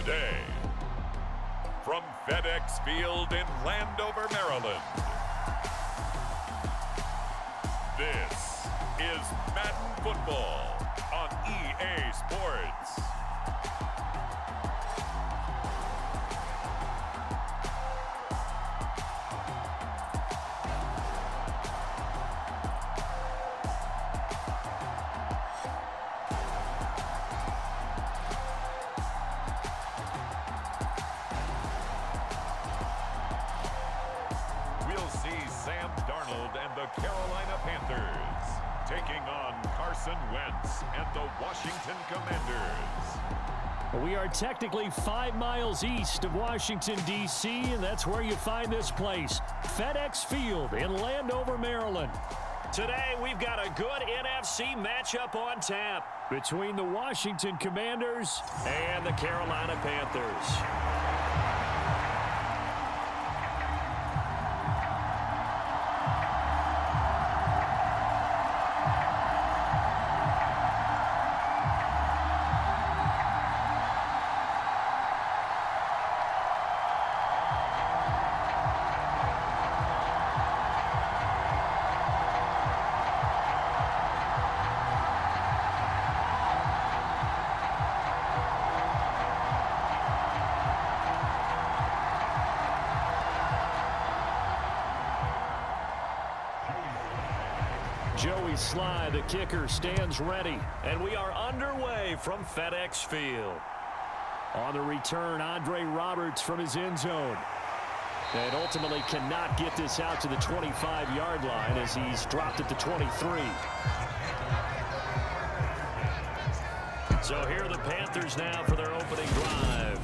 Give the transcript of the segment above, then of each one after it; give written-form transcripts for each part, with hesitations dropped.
today. From FedEx Field in Landover, Maryland, this is Madden Football on EA Sports. Sam Darnold and the Carolina Panthers taking on Carson Wentz and the Washington Commanders. We are technically 5 miles east of Washington, D.C., and that's where you find this place, FedEx Field in Landover, Maryland. Today, we've got a good NFC matchup on tap between the Washington Commanders and the Carolina Panthers. Joey Sly, the kicker, stands ready, and we are underway from FedEx Field. On the return, Andre Roberts from his end zone. And ultimately cannot get this out to the 25-yard line as he's dropped at the 23. So here are the Panthers now for their opening drive.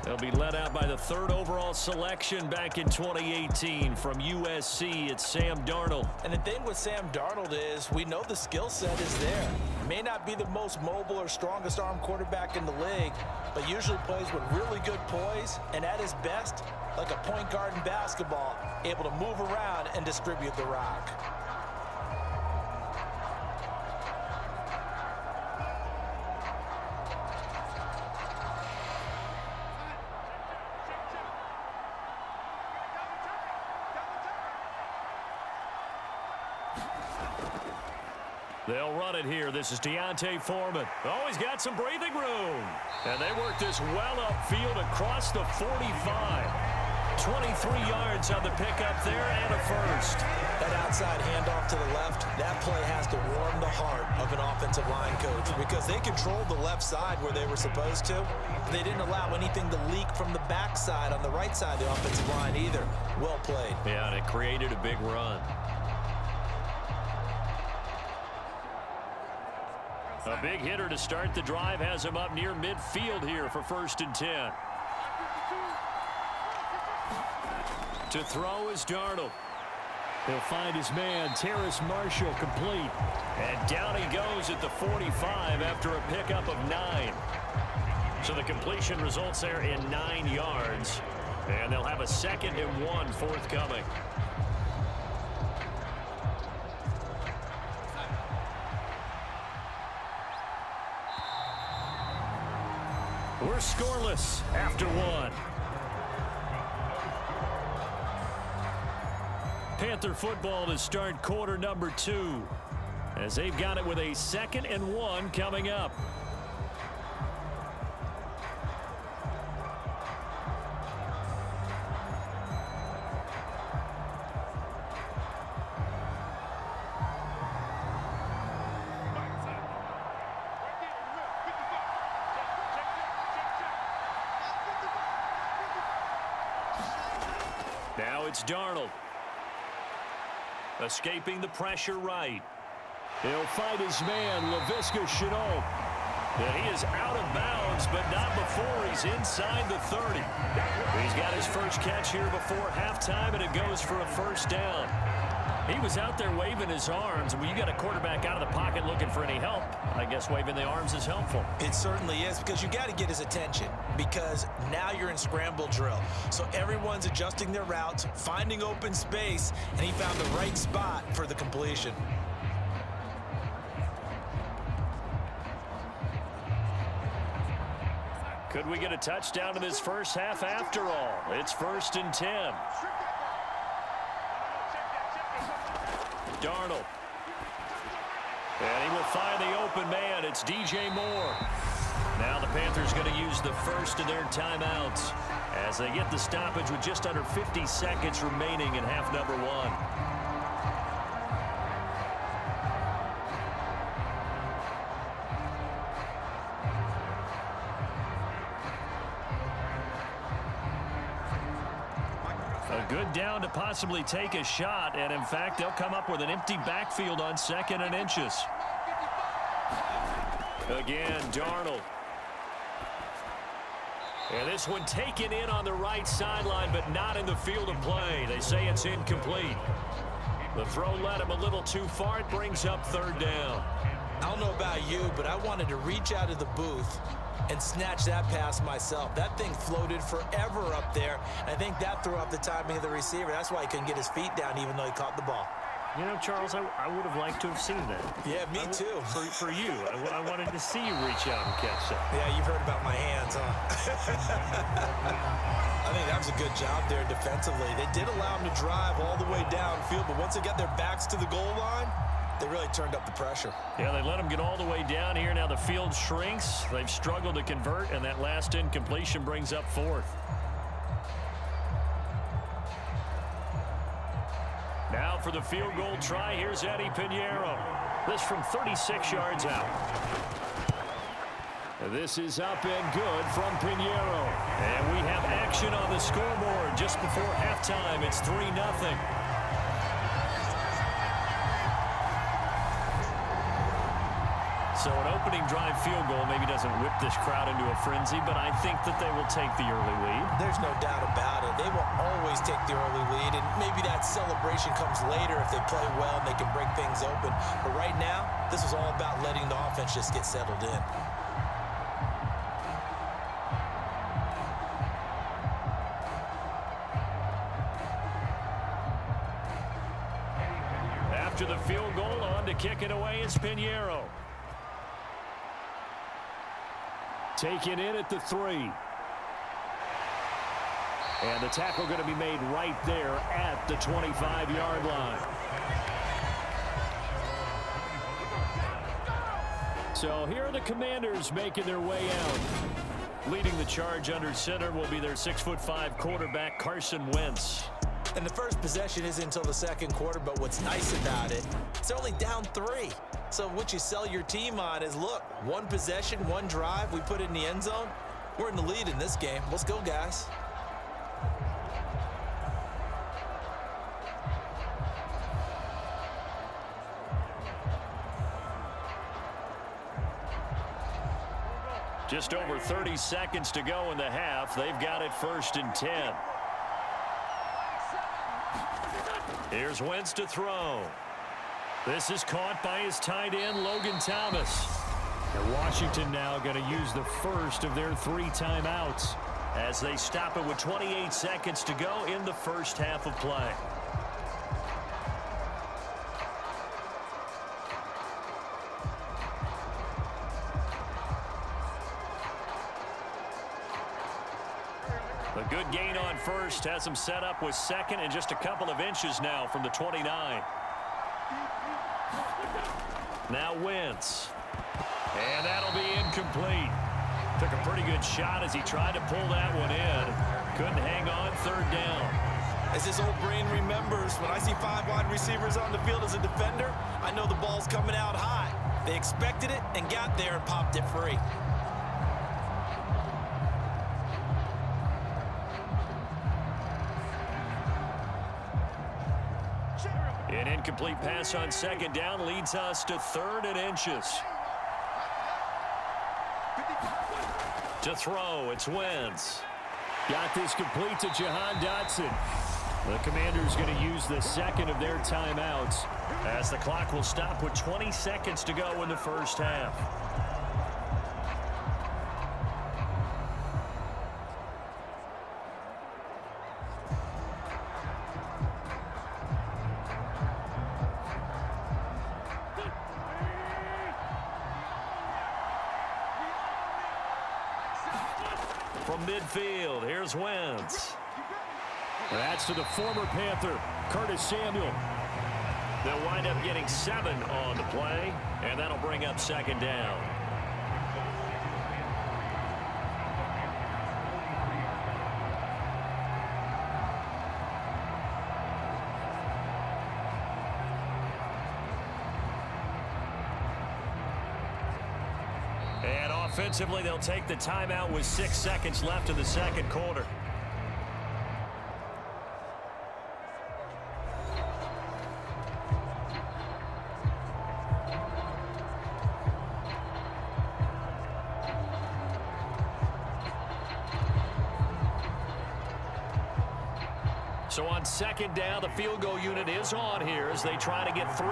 They'll be led out by the 3rd overall selection back in 2018 from USC. It's Sam Darnold. And the thing with Sam Darnold is we know the skill set is there. May not be the most mobile or strongest arm quarterback in the league, but usually plays with really good poise and at his best, like a point guard in basketball, able to move around and distribute the rock. They'll run it here. This is Deontay Foreman. Oh, he's got some breathing room. And they work this well upfield across the 45. 23 yards on the pickup there and a first. That outside handoff to the left, that play has to warm the heart of an offensive line coach because they controlled the left side where they were supposed to. They didn't allow anything to leak from the backside on the right side of the offensive line either. Well played. Yeah, and it created a big run. A big hitter to start the drive has him up near midfield here for 1st and 10. To throw is Darnold. He'll find his man, Terrace Marshall, complete. And down he goes at the 45 after a pickup of 9. So the completion results there in 9 yards. And they'll have a 2nd and 1 forthcoming. We're scoreless after 1. Panther football to start quarter number 2 as they've got it with a 2nd and 1 coming up. Now it's Darnold. Escaping the pressure right. He'll find his man, Laviska Shenault. And he is out of bounds, but not before he's inside the 30. He's got his first catch here before halftime, and it goes for a 1st down. He was out there waving his arms. When you got a quarterback out of the pocket looking for any help, I guess waving the arms is helpful. It certainly is, because you got to get his attention, because now you're in scramble drill. So everyone's adjusting their routes, finding open space, and he found the right spot for the completion. Could we get a touchdown in this first half after all? It's 1st and 10. Darnold. And he will find the open man. It's DJ Moore. Now the Panthers going to use the first of their timeouts as they get the stoppage with just under 50 seconds remaining in half number 1. A good down to possibly take a shot, and in fact, they'll come up with an empty backfield on 2nd and inches. Again, Darnold. And this one taken in on the right sideline, but not in the field of play. They say it's incomplete. The throw led him a little too far. It brings up 3rd down. I don't know about you, but I wanted to reach out of the booth and snatch that pass myself. That thing floated forever up there. I think that threw off the timing of the receiver. That's why he couldn't get his feet down even though he caught the ball. You know, Charles, I would have liked to have seen that. Yeah, me too. For you. I wanted to see you reach out and catch that. Yeah, you've heard about my hands, huh? I think that was a good job there defensively. They did allow him to drive all the way downfield, but once they got their backs to the goal line, they really turned up the pressure. Yeah, they let him get all the way down here. Now the field shrinks. They've struggled to convert, and that last incompletion brings up 4th. Now for the field goal try, here's Eddie Pinheiro. This from 36 yards out. This is up and good from Pinheiro. And we have action on the scoreboard just before halftime. It's 3-0. So an opening drive field goal maybe doesn't whip this crowd into a frenzy, but I think that they will take the early lead. There's no doubt about it. They will always take the early lead, and maybe that celebration comes later if they play well and they can break things open. But right now, this is all about letting the offense just get settled in. After the field goal, on to kick it away is Pinheiro. Taken in at the 3. And the tackle going to be made right there at the 25-yard line. So here are the Commanders making their way out. Leading the charge under center will be their 6'5" quarterback, Carson Wentz. And the first possession isn't until the second quarter, but what's nice about it, it's only down 3. So what you sell your team on is, look, 1 possession, 1 drive, we put it in the end zone. We're in the lead in this game. Let's go, guys. Just over 30 seconds to go in the half. They've got it 1st and 10. Here's Wentz to throw. This is caught by his tight end, Logan Thomas. And Washington now going to use the first of their 3 timeouts as they stop it with 28 seconds to go in the first half of play. A good gain on first has him set up with 2nd and just a couple of inches now from the 29. Now Wentz. And that'll be incomplete. Took a pretty good shot as he tried to pull that one in. Couldn't hang on, 3rd down. As this old brain remembers, when I see 5 wide receivers on the field as a defender, I know the ball's coming out high. They expected it and got there and popped it free. An incomplete pass on 2nd down leads us to 3rd and inches. To throw, it's Wentz. Got this complete to Jahan Dotson. The Commanders going to use the 2nd of their timeouts as the clock will stop with 20 seconds to go in the first half. from midfield. Here's Wentz. That's to the former Panther, Curtis Samuel. They'll wind up getting 7 on the play, and that'll bring up second down. And offensively, they'll take the timeout with 6 seconds left in the second quarter. So on second down, the field goal unit is on here as they try to get 3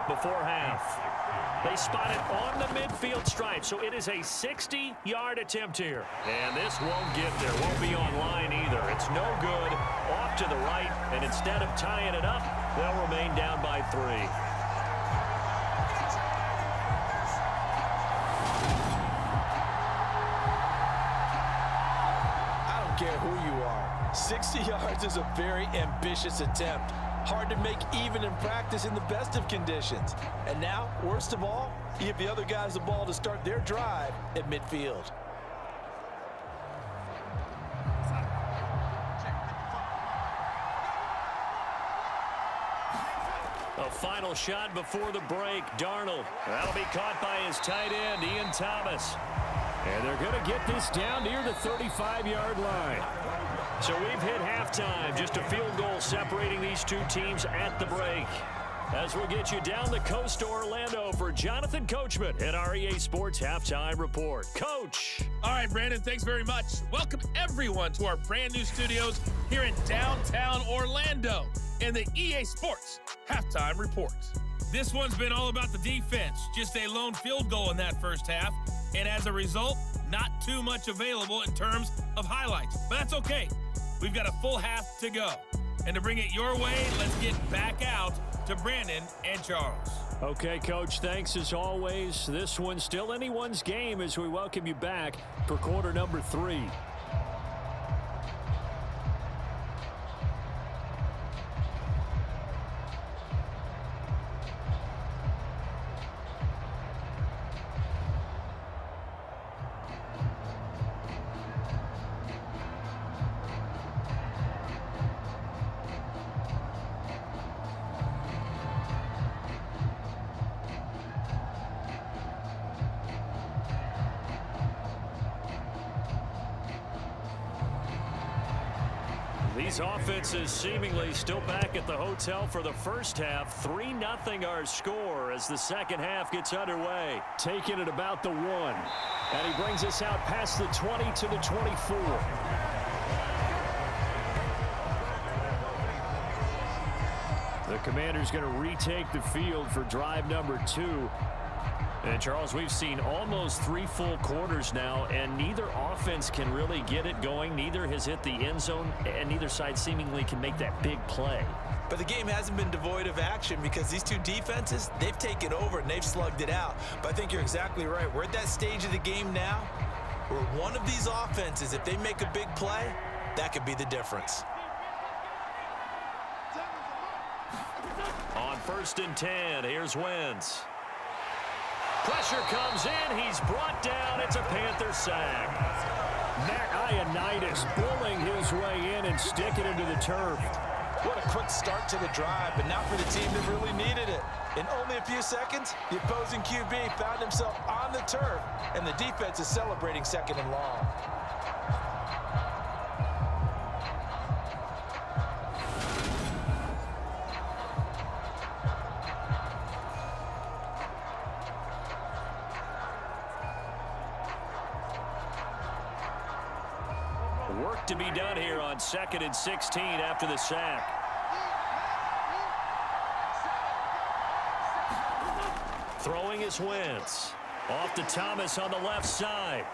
before half. They spot it on the midfield stripe, so it is a 60-yard attempt here. And this won't get there, won't be on line either. It's no good, off to the right, and instead of tying it up, they'll remain down by 3. I don't care who you are. 60 yards is a very ambitious attempt. Hard to make even in practice in the best of conditions. And now, worst of all, you give the other guys the ball to start their drive at midfield. A final shot before the break. Darnold. That'll be caught by his tight end, Ian Thomas. And they're going to get this down near the 35-yard line. So we've hit halftime. Just a field goal separating these two teams at the break. As we'll get you down the coast to Orlando for Jonathan Coachman at our EA Sports Halftime Report. Coach. All right, Brandon, thanks very much. Welcome, everyone, to our brand new studios here in downtown Orlando in the EA Sports Halftime Report. This one's been all about the defense. Just a lone field goal in that first half. And as a result, not too much available in terms of highlights. But that's okay. We've got a full half to go. And to bring it your way, let's get back out to Brandon and Charles. Okay, Coach, thanks as always. This one's still anyone's game as we welcome you back for quarter number 3. These offenses seemingly still back at the hotel for the first half. 3-0 our score as the second half gets underway. Taking it about the 1. And he brings us out past the 20 to the 24. The Commanders going to retake the field for drive number 2. And, Charles, we've seen almost 3 full quarters now, and neither offense can really get it going. Neither has hit the end zone, and neither side seemingly can make that big play. But the game hasn't been devoid of action because these two defenses, they've taken over and they've slugged it out. But I think you're exactly right. We're at that stage of the game now where one of these offenses, if they make a big play, that could be the difference. On 1st and 10, here's Wentz. Pressure comes in. He's brought down. It's a Panther sack. Matt Ioannidis pulling his way in and sticking into the turf. What a quick start to the drive, but not for the team that really needed it. In only a few seconds, the opposing QB found himself on the turf, and the defense is celebrating 2nd and long. Work to be done here on 2nd and 16 after the sack. Throwing is Wentz. Off to Thomas on the left side.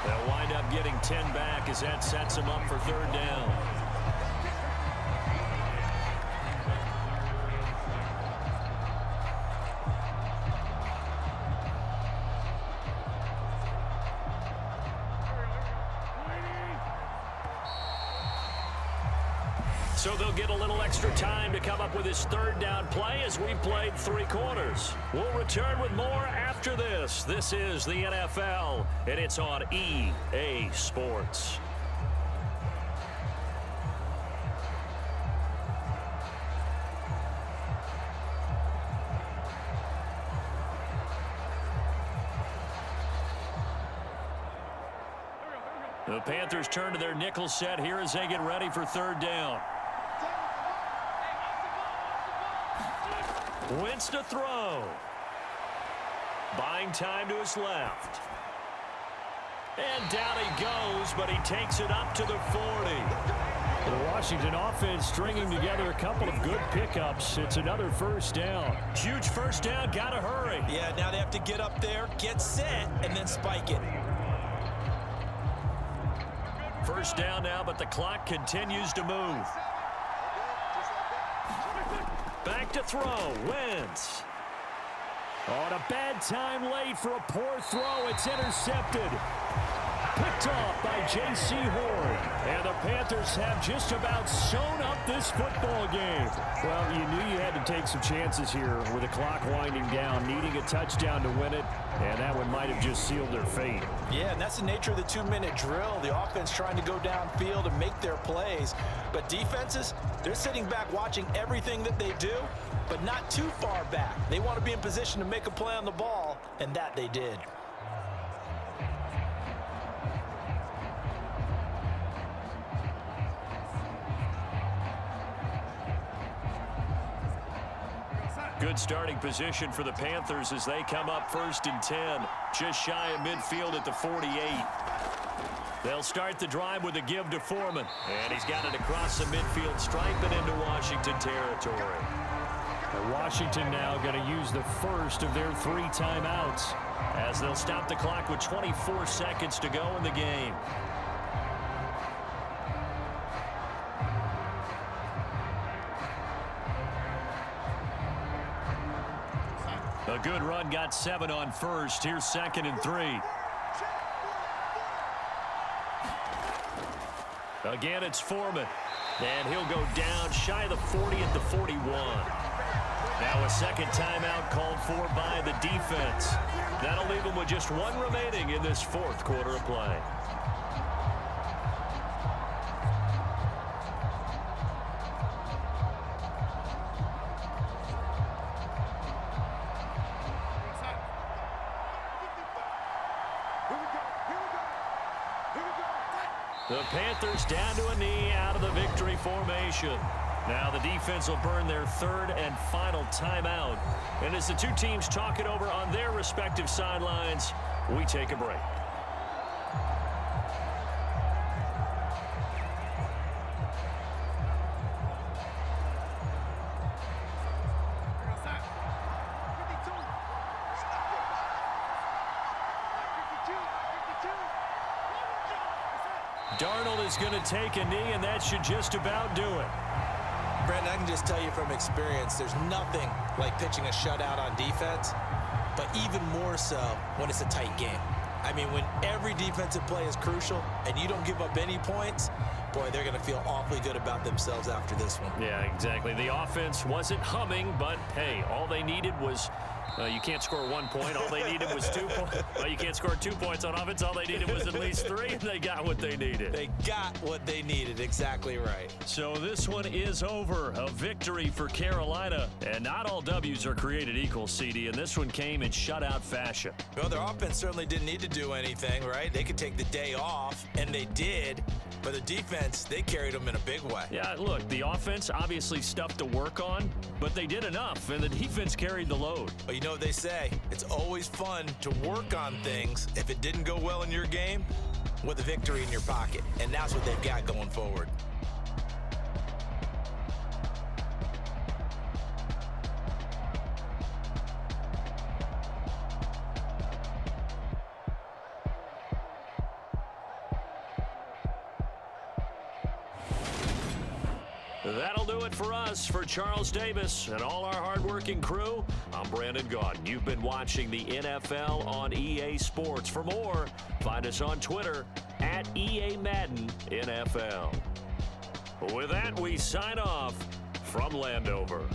They'll wind up getting 10 back as that sets them up for 3rd down. So they'll get a little extra time to come up with his third down play as we played 3 quarters. We'll return with more after this. This is the NFL, and it's on EA Sports. The Panthers turn to their nickel set here as they get ready for third down. Wentz to throw. Buying time to his left. And down he goes, but he takes it up to the 40. The Washington offense stringing together a couple of good pickups. It's another first down. Huge first down, gotta hurry. Yeah, now they have to get up there, get set, and then spike it. First down now, but the clock continues to move. Back to throw, Wentz. On a bad time late for a poor throw. It's intercepted. Picked off by J.C. Horn. And the Panthers have just about sewn up this football game. Well, you knew you had to take some chances here with the clock winding down, needing a touchdown to win it, and that one might have just sealed their fate. Yeah, and that's the nature of the 2-minute drill. The offense trying to go downfield and make their plays. But defenses, they're sitting back watching everything that they do, but not too far back. They want to be in position to make a play on the ball, and that they did. Good starting position for the Panthers as they come up 1st and 10. Just shy of midfield at the 48. They'll start the drive with a give to Foreman. And he's got it across the midfield stripe and into Washington territory. Washington now going to use the first of their 3 timeouts as they'll stop the clock with 24 seconds to go in the game. A good run, got 7 on first. Here's 2nd and 3. Again, it's Foreman. And he'll go down shy of the 40 at the 41. Now a second timeout called for by the defense. That'll leave them with just 1 remaining in this 4th quarter of play. The Panthers down to a knee out of the victory formation. Now the defense will burn their 3rd and final timeout. And as the 2 teams talk it over on their respective sidelines, we take a break. Darnold is going to take a knee, and that should just about do it. Brandon, I can just tell you from experience, there's nothing like pitching a shutout on defense, but even more so when it's a tight game. I mean, when every defensive play is crucial and you don't give up any points, boy, they're going to feel awfully good about themselves after this one. Yeah, exactly. The offense wasn't humming, but, hey, all they needed was you can't score 1 point. All they needed was 2 points. Well, you can't score 2 points on offense. All they needed was at least 3, and they got what they needed. They got what they needed. Exactly right. So this one is over. A victory for Carolina. And not all W's are created equal, CD, and this one came in shutout fashion. Well, their offense certainly didn't need to do anything, right? They could take the day off, and they did. But the defense, they carried them in a big way. Yeah, look, the offense obviously stuff to work on, but they did enough, and the defense carried the load. Well, you know what they say, it's always fun to work on things if it didn't go well in your game with a victory in your pocket, and that's what they've got going forward. That'll do it for us. For Charles Davis and all our hardworking crew, I'm Brandon Gaudin. You've been watching the NFL on EA Sports. For more, find us on Twitter @EA Madden NFL. With that, we sign off from Landover.